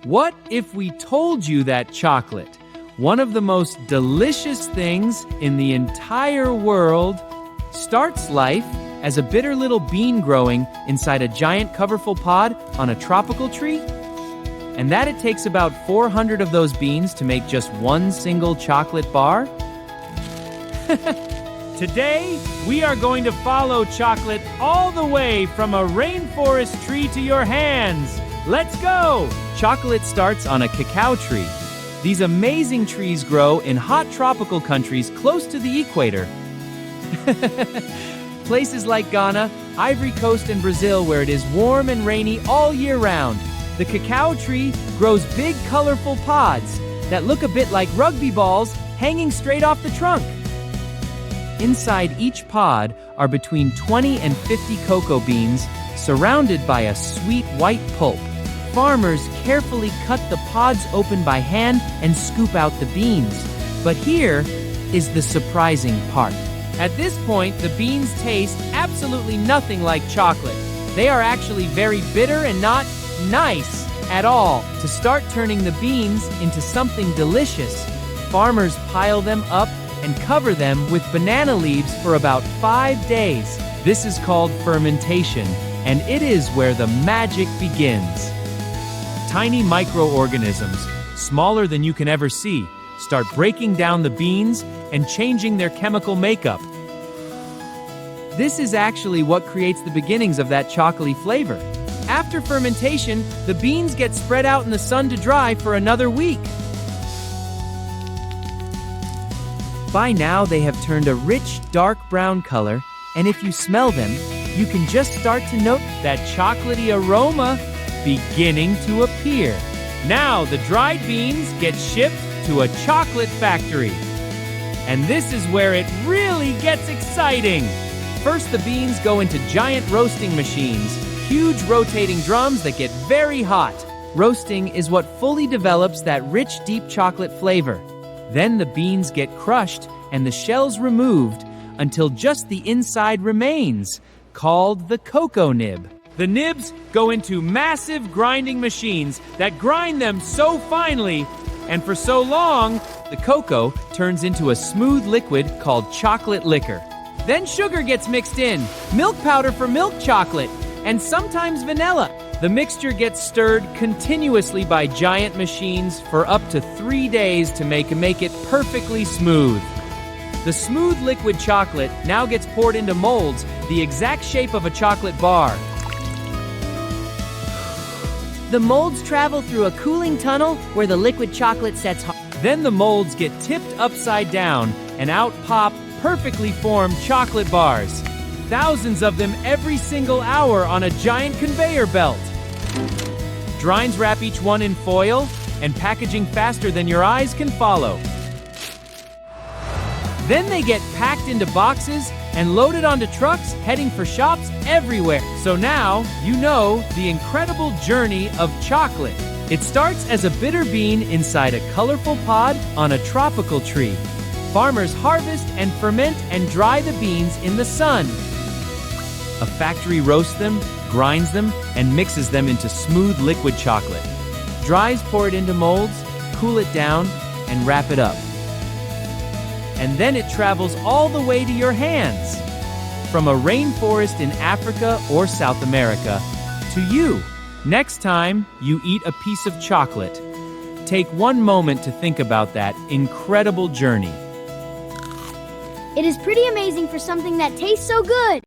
What if we told you that chocolate, one of the most delicious things in the entire world, starts life as a bitter little bean growing inside a giant coverful pod on a tropical tree? And that it takes about 400 of those beans to make just one single chocolate bar? Today, we are going to follow chocolate all the way from a rainforest tree to your hands. Let's go! Chocolate starts on a cacao tree. These amazing trees grow in hot tropical countries close to the equator. Places like Ghana, Ivory Coast, and Brazil, where it is warm and rainy all year round. The cacao tree grows big, colorful pods that look a bit like rugby balls hanging straight off the trunk. Inside each pod are between 20 and 50 cocoa beans surrounded by a sweet white pulp. Farmers carefully cut the pods open by hand and scoop out the beans. But here is the surprising part. At this point, the beans taste absolutely nothing like chocolate. They are actually very bitter and not nice at all. To start turning the beans into something delicious, farmers pile them up and cover them with banana leaves for about 5 days. This is called fermentation, and it is where the magic begins. Tiny microorganisms, smaller than you can ever see, start breaking down the beans and changing their chemical makeup. This is actually what creates the beginnings of that chocolatey flavor. After fermentation, the beans get spread out in the sun to dry for another week. By now, they have turned a rich, dark brown color, and if you smell them, you can just start to note that chocolatey aroma beginning to appear. Now, the dried beans get shipped to a chocolate factory. And this is where it really gets exciting. First, the beans go into giant roasting machines, huge rotating drums that get very hot. Roasting is what fully develops that rich, deep chocolate flavor. Then the beans get crushed and the shells removed until just the inside remains, called the cocoa nib. The nibs go into massive grinding machines that grind them so finely, and for so long, the cocoa turns into a smooth liquid called chocolate liquor. Then sugar gets mixed in, milk powder for milk chocolate, and sometimes vanilla. The mixture gets stirred continuously by giant machines for up to 3 days to make it perfectly smooth. The smooth liquid chocolate now gets poured into molds the exact shape of a chocolate bar. The molds travel through a cooling tunnel where the liquid chocolate sets hot. Then the molds get tipped upside down, and out pop perfectly formed chocolate bars. Thousands of them every single hour on a giant conveyor belt. Drines wrap each one in foil, and packaging faster than your eyes can follow. Then they get packed into boxes and loaded onto trucks heading for shops everywhere. So now you know the incredible journey of chocolate. It starts as a bitter bean inside a colorful pod on a tropical tree. Farmers harvest and ferment and dry the beans in the sun. A factory roasts them, grinds them, and mixes them into smooth liquid chocolate. Dries pour it into molds, cool it down, and wrap it up. And then it travels all the way to your hands. From a rainforest in Africa or South America to you. Next time you eat a piece of chocolate, take one moment to think about that incredible journey. It is pretty amazing for something that tastes so good.